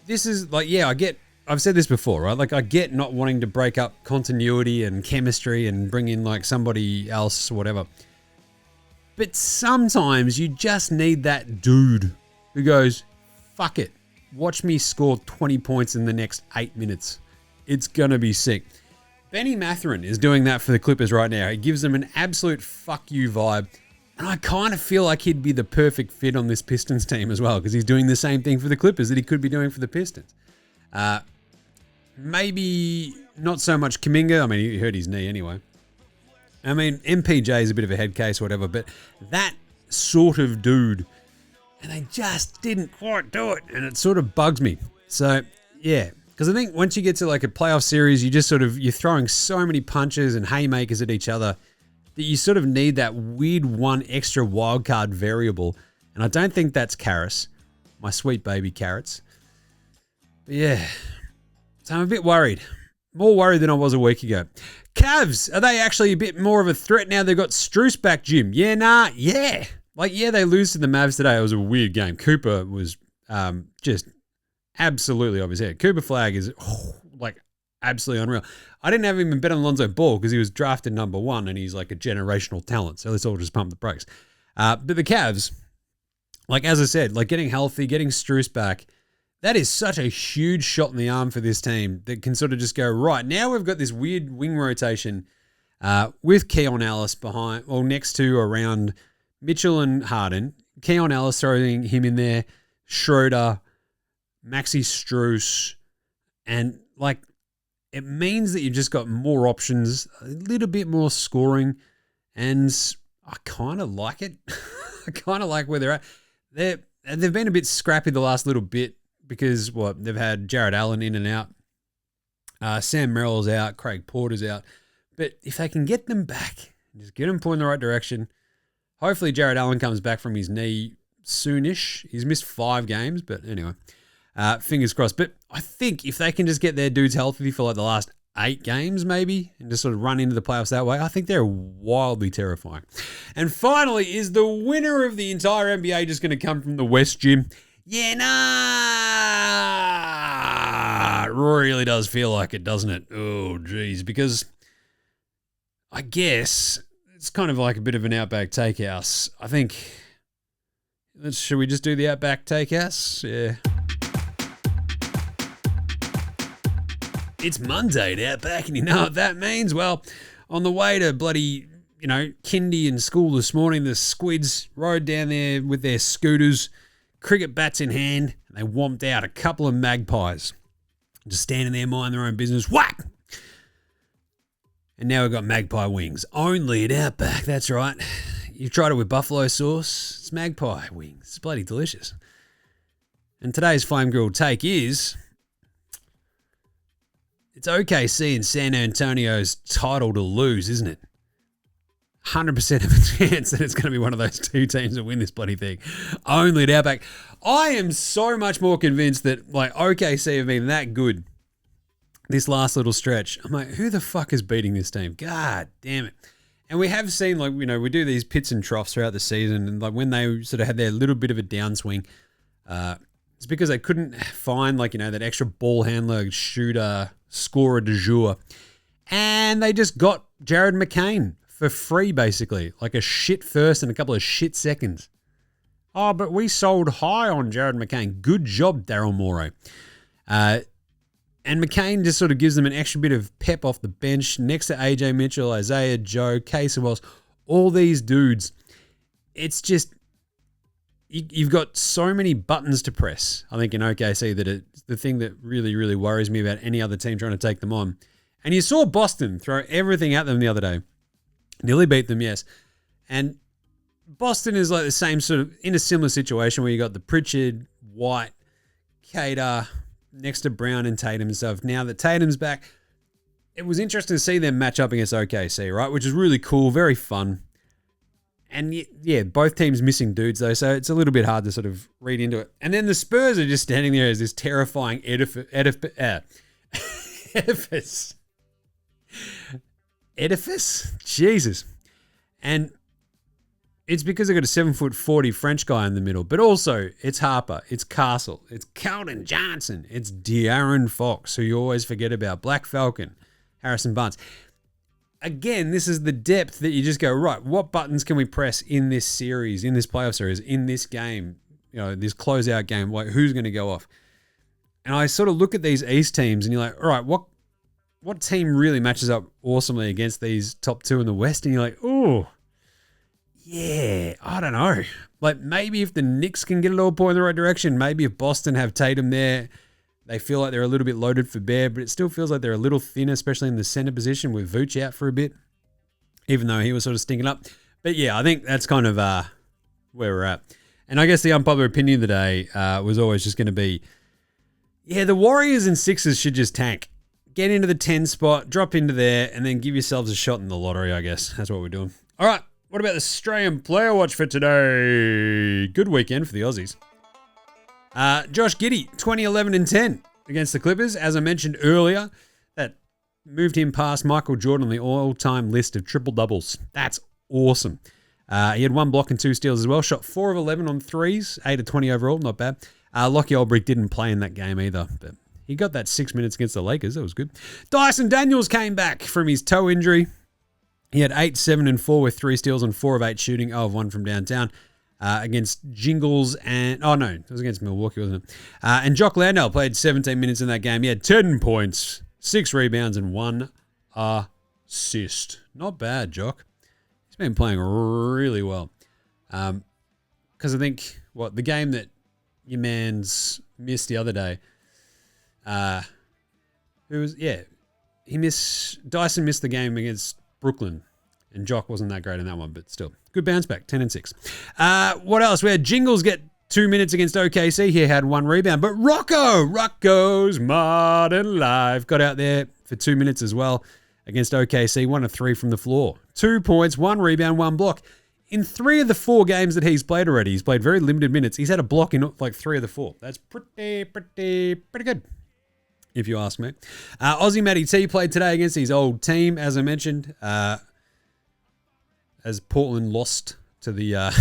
Speaker 1: this is I've said this before, right? I get not wanting to break up continuity and chemistry and bring in somebody else or whatever. But sometimes you just need that dude who goes, fuck it. Watch me score 20 points in the next 8 minutes. It's going to be sick. Benny Mathurin is doing that for the Clippers right now. He gives them an absolute fuck you vibe. And I kind of feel like he'd be the perfect fit on this Pistons team as well, because he's doing the same thing for the Clippers that he could be doing for the Pistons. Maybe not so much Kuminga. He hurt his knee anyway. MPJ is a bit of a head case or whatever, but that sort of dude, and they just didn't quite do it, and it sort of bugs me. So, yeah, because I think once you get to a playoff series, you just you're throwing so many punches and haymakers at each other that you sort of need that weird one extra wildcard variable, and I don't think that's Karras, my sweet baby Carrots. But yeah, so I'm a bit worried. More worried than I was a week ago. Cavs, are they actually a bit more of a threat now they've got Strus back, Jim? Yeah. They lose to the Mavs today. It was a weird game. Cooper was just absolutely off his head. Cooper Flag is absolutely unreal. I didn't have him in bet on Lonzo Ball because he was drafted number 1 and he's a generational talent. So let's all just pump the brakes. But the Cavs, as I said, getting healthy, getting Strus back, that is such a huge shot in the arm for this team that can sort of just go, right, now we've got this weird wing rotation with Keon Ellis next to around Mitchell and Harden. Keon Ellis throwing him in there, Schroeder, Maxi Strus, and it means that you've just got more options, a little bit more scoring, and I kind of like it. I kind of like where they're at. They've been a bit scrappy the last little bit, because they've had Jared Allen in and out, Sam Merrill's out, Craig Porter's out. But if they can get them back, just get them pointing in the right direction, hopefully Jared Allen comes back from his knee soonish. He's missed 5 games, but anyway, fingers crossed. But I think if they can just get their dudes healthy for the last 8 games maybe, and just sort of run into the playoffs that way, I think they're wildly terrifying. And finally, is the winner of the entire NBA just going to come from the West, Jim? Yeah, it really does feel like it, doesn't it? Oh, geez, because I guess it's kind of like a bit of an Outback Takehouse. I think, should we just do the Outback Takehouse? Yeah. It's Monday at Outback, and you know what that means? Well, on the way to bloody, kindy and school this morning, the squids rode down there with their scooters, cricket bats in hand, and they whomped out a couple of magpies. Just standing there minding their own business. Whack! And now we've got magpie wings. Only at Outback, that's right. You've tried it with buffalo sauce. It's magpie wings. It's bloody delicious. And today's Flame Grilled take is... It's OKC and San Antonio's title to lose, isn't it? 100% of a chance that it's going to be one of those two teams that win this bloody thing. Only at Outback. I am so much more convinced that like OKC have been that good this last little stretch. I'm like, who the fuck is beating this team? God damn it. And we have seen, like, you know, we do these pits and troughs throughout the season, and like when they sort of had their little bit of a downswing, it's because they couldn't find, like, you know, that extra ball handler, shooter, scorer du jour. And they just got Jared McCain for free, basically. Like a shit first and a couple of shit seconds. Oh, but we sold high on Jared McCain. Good job, Daryl Morey. And McCain just sort of gives them an extra bit of pep off the bench next to AJ Mitchell, Isaiah Joe, Casey Wells, all these dudes. It's just, you've got so many buttons to press, I think, in OKC, that it's the thing that really, really worries me about any other team trying to take them on. And you saw Boston throw everything at them the other day. Nearly beat them, yes. And Boston is like the same sort of, in a similar situation where you got the Pritchard, White, Cade, next to Brown and Tatum and stuff. Now that Tatum's back, it was interesting to see them match up against OKC, right? Which is really cool, very fun. And yeah, both teams missing dudes though, so it's a little bit hard to sort of read into it. And then the Spurs are just standing there as this terrifying edifice. Jesus. And it's because they've got a 7'40" French guy in the middle, but also it's Harper, it's Castle, it's Keldon Johnson, it's De'Aaron Fox, who you always forget about, Black Falcon, Harrison Barnes. Again, this is the depth that you just go, right, what buttons can we press in this series, in this playoff series, in this game, you know, this closeout game, like who's going to go off? And I sort of look at these East teams and you're like, all right, what team really matches up awesomely against these top two in the West? And you're like, oh, yeah, I don't know. Like maybe if the Knicks can get it all point in the right direction, maybe if Boston have Tatum there, they feel like they're a little bit loaded for bear, but it still feels like they're a little thinner, especially in the center position with Vooch out for a bit, even though he was sort of stinking up. But yeah, I think that's kind of where we're at. And I guess the unpopular opinion of the day was always just going to be, yeah, the Warriors and Sixers should just tank. Get into the 10 spot, drop into there, and then give yourselves a shot in the lottery, I guess. That's what we're doing. All right. What about the Australian player watch for today? Good weekend for the Aussies. Josh Giddey, 20-11-10 against the Clippers. As I mentioned earlier, that moved him past Michael Jordan on the all-time list of triple-doubles. That's awesome. He had 1 block and 2 steals as well. Shot 4 of 11 on threes, 8 of 20 overall. Not bad. Lockie Olbrich didn't play in that game either, but he got that 6 minutes against the Lakers. That was good. Dyson Daniels came back from his toe injury. He had 8, 7, and 4 with 3 steals and 4 of 8 shooting, 0 of 1 from downtown against Jingles and... Oh, no, it was against Milwaukee, wasn't it? And Jock Landale played 17 minutes in that game. He had 10 points, 6 rebounds, and 1 assist. Not bad, Jock. He's been playing really well. Because I think, the game that your man's missed the other day, Dyson missed the game against Brooklyn, and Jock wasn't that great in that one, but still. Good bounce back, 10 and 6. What else? We had Jingles get 2 minutes against OKC. He had 1 rebound, but Rocco's modern life got out there for 2 minutes as well against OKC, 1 of 3 from the floor. 2 points, 1 rebound, 1 block. In 3 of the 4 games that he's played already, he's played very limited minutes. He's had a block in like 3 of the 4. That's pretty good, if you ask me. Aussie Matty T played today against his old team, as I mentioned, as Portland lost to the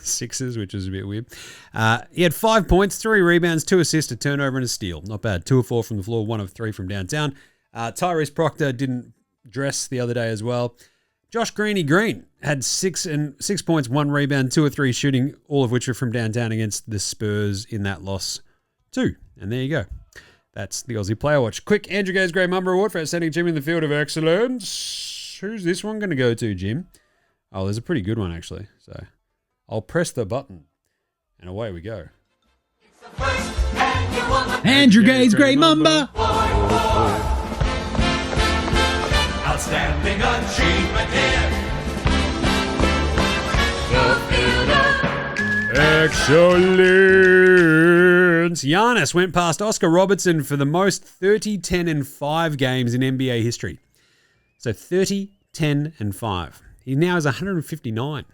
Speaker 1: Sixers, which was a bit weird. He had 5 points, 3 rebounds, 2 assists, a turnover, and a steal. Not bad. 2 of 4 from the floor, 1 of 3 from downtown. Tyrese Proctor didn't dress the other day as well. Josh Green had 6 points, 1 rebound, 2 of 3 shooting, all of which are from downtown against the Spurs in that loss too. And there you go. That's the Aussie Player Watch. Quick Andrew Gaze Grey Mamba Award for outstanding Jim in the field of excellence. Who's this one going to go to, Jim? Oh, there's a pretty good one, actually. So I'll press the button, and away we go.
Speaker 12: Andrew Gaze Grey Mamba.
Speaker 16: Outstanding achievement here.
Speaker 1: Giannis went past Oscar Robertson for the most 30, 10, and 5 games in NBA history. So 30, 10, and 5. He now has 159.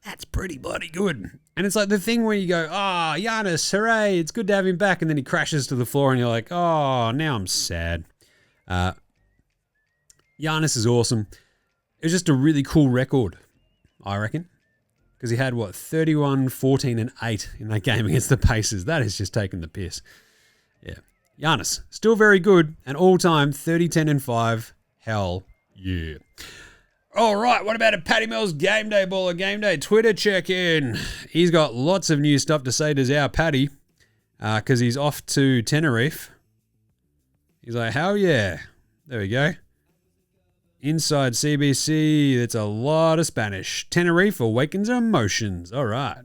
Speaker 1: That's pretty bloody good. And it's like the thing where you go, oh, Giannis, hooray, it's good to have him back. And then he crashes to the floor and you're like, oh, now I'm sad. Giannis is awesome. It was just a really cool record, I reckon. Because he had, 31, 14, and 8 in that game against the Pacers. That is just taking the piss. Yeah. Giannis, still very good. And all-time 30, 10, and 5. Hell yeah. All right, what about a Patty Mills Game Day Baller Game Day Twitter check-in? He's got lots of new stuff to say to our Patty because he's off to Tenerife. He's like, hell yeah. There we go. Inside CBC, that's a lot of Spanish. Tenerife awakens emotions. All right.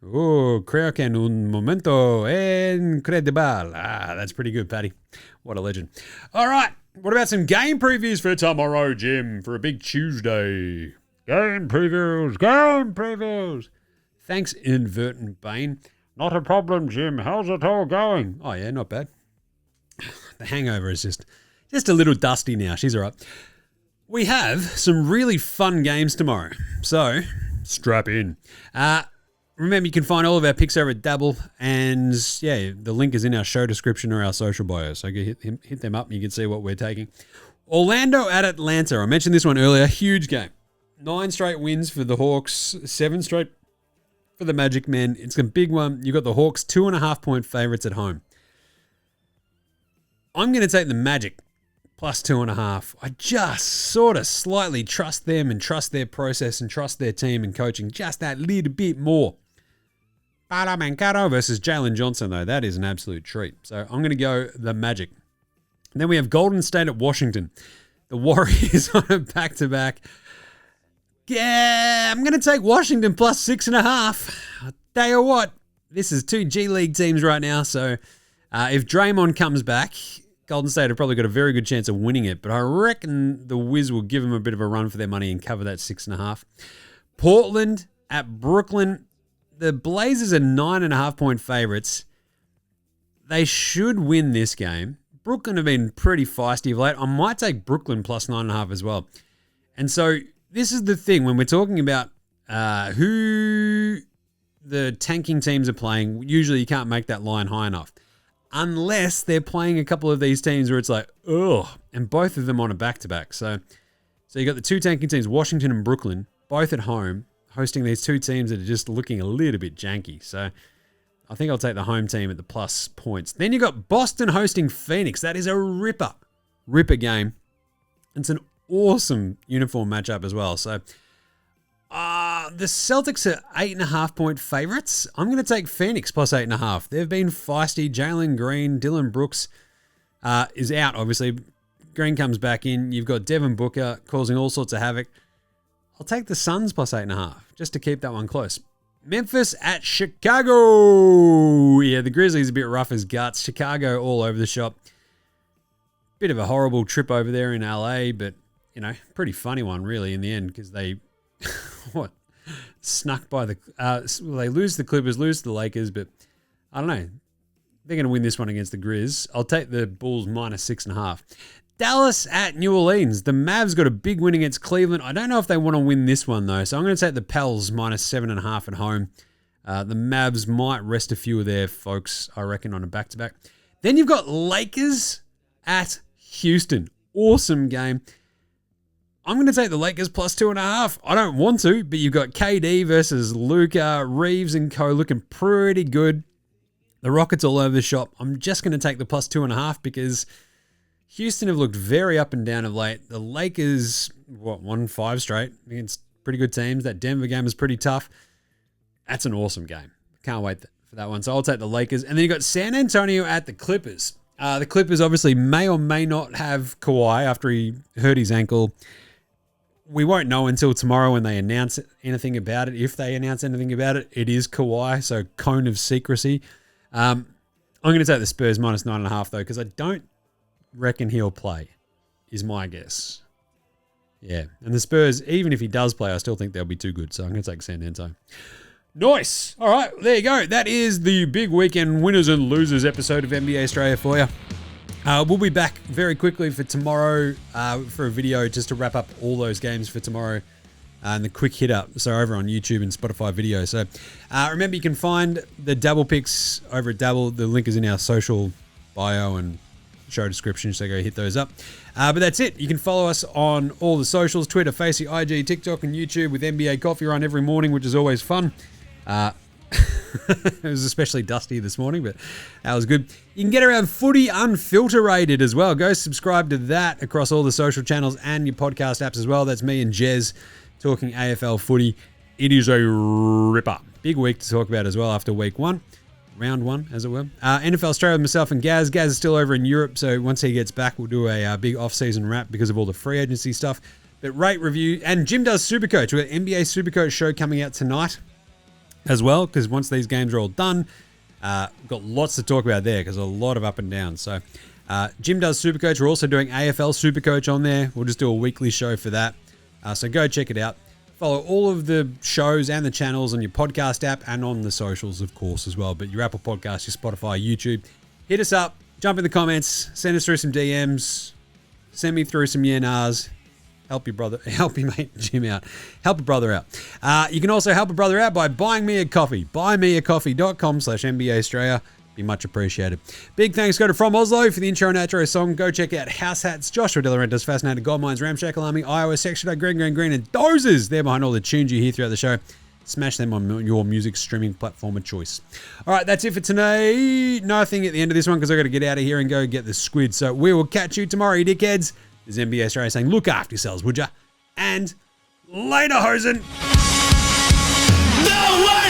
Speaker 1: Oh, creo que en un momento incredible. That's pretty good, Patty. What a legend. All right. What about some game previews for tomorrow, Jim, for a big Tuesday? Game previews. Thanks, Inadvertent Bane. Not a problem, Jim. How's it all going? Oh, yeah, not bad. The hangover is just a little dusty now. She's all right. We have some really fun games tomorrow, so strap in. Remember, you can find all of our picks over at Dabble, and yeah, the link is in our show description or our social bio, so hit them up and you can see what we're taking. Orlando at Atlanta. I mentioned this one earlier. Huge game. 9 straight wins for the Hawks, 7 straight for the Magic Men. It's a big one. You've got the Hawks 2.5-point favorites at home. I'm going to take the Magic plus 2.5. I just sort of slightly trust them and trust their process and trust their team and coaching just that little bit more. Paolo Banchero versus Jalen Johnson, though. That is an absolute treat. So I'm going to go the Magic. And then we have Golden State at Washington. The Warriors on a back-to-back. Yeah, I'm going to take Washington plus 6.5. I'll tell you what, this is 2 G League teams right now. So if Draymond comes back, Golden State have probably got a very good chance of winning it. But I reckon the Wiz will give them a bit of a run for their money and cover that 6.5. Portland at Brooklyn. The Blazers are 9.5-point favorites. They should win this game. Brooklyn have been pretty feisty of late. I might take Brooklyn plus 9.5 as well. And so this is the thing when we're talking about who the tanking teams are playing. Usually you can't make that line high enough unless they're playing a couple of these teams where it's like, ugh, and both of them on a back-to-back. So you got the 2 tanking teams, Washington and Brooklyn, both at home, hosting these 2 teams that are just looking a little bit janky. So I think I'll take the home team at the plus points. Then you got Boston hosting Phoenix. That is a ripper game. It's an awesome uniform matchup as well. So the Celtics are 8.5-point favorites. I'm going to take Phoenix plus 8.5. They've been feisty. Jalen Green, Dylan Brooks is out, obviously. Green comes back in. You've got Devin Booker causing all sorts of havoc. I'll take the Suns plus 8.5 just to keep that one close. Memphis at Chicago. Yeah, the Grizzlies a bit rough as guts. Chicago all over the shop. Bit of a horrible trip over there in LA, but, pretty funny one really in the end because they, snuck by the, they lose the Clippers, lose to the Lakers, but I don't know. They're going to win this one against the Grizz. I'll take the Bulls minus 6.5. Dallas at New Orleans. The Mavs got a big win against Cleveland. I don't know if they want to win this one, though. So I'm going to take the Pels minus 7.5 at home. The Mavs might rest a few of their folks, I reckon, on a back-to-back. Then you've got Lakers at Houston. Awesome game. I'm going to take the Lakers plus 2.5. I don't want to, but you've got KD versus Luka, Reeves and co looking pretty good. The Rockets all over the shop. I'm just going to take the plus 2.5 because Houston have looked very up and down of late. The Lakers, won 5 straight against pretty good teams. That Denver game is pretty tough. That's an awesome game. Can't wait for that one. So I'll take the Lakers. And then you got San Antonio at the Clippers. The Clippers obviously may or may not have Kawhi after he hurt his ankle. We won't know until tomorrow when they announce anything about it. If they announce anything about it, it is Kawhi. So cone of secrecy. I'm going to take the Spurs minus 9.5 though because I don't reckon he'll play, is my guess. Yeah, and the Spurs, even if he does play, I still think they'll be too good. So I'm going to take San Antonio. Nice. All right, there you go. That is the big weekend winners and losers episode of NBA Straya for you. We'll be back very quickly for tomorrow for a video just to wrap up all those games for tomorrow and the quick hit up. So over on YouTube and Spotify video. So remember, you can find the Dabble picks over at Dabble. The link is in our social bio and show description, so go hit those up. But that's it. You can follow us on all the socials, Twitter, Facey, IG, TikTok, and YouTube with NBA Coffee Run every morning, which is always fun. It was especially dusty this morning, but that was good. You can get around Footy Unfilterated as well. Go subscribe to that across all the social channels and your podcast apps as well. That's me and Jez talking AFL footy. It is a ripper. Big week to talk about as well after week one. Round one, as it were. NFL Australia with myself and Gaz. Gaz is still over in Europe, so once he gets back, we'll do a big off-season wrap because of all the free agency stuff. But rate, review, and Jim does Supercoach. We've got an NBA Supercoach show coming out tonight as well, because once these games are all done, we've got lots to talk about there because a lot of up and down. So Jim does Supercoach. We're also doing AFL Supercoach on there. We'll just do a weekly show for that. So go check it out. Follow all of the shows and the channels on your podcast app and on the socials, of course, as well. But your Apple Podcasts, your Spotify, YouTube. Hit us up. Jump in the comments. Send us through some DMs. Send me through some YNRs. Help your mate Jim out. Help a brother out. You can also help a brother out by buying me a coffee. buymeacoffee.com/NBA Straya. Be much appreciated. Big thanks go to From Oslo for the intro and outro song. Go check out House Hats, Joshua De Laurentiis, Fascinated Goldmines, Ramshackle Army, Iowa, Section Green, and Dozers. They're behind all the tunes you hear throughout the show. Smash them on your music streaming platform of choice. All right, that's it for today. Nothing at the end of this one because I've got to get out of here and go get the squid. So we will catch you tomorrow, you dickheads. This is NBA Straya saying, look after yourselves, would ya? And later, hosen.
Speaker 16: No way!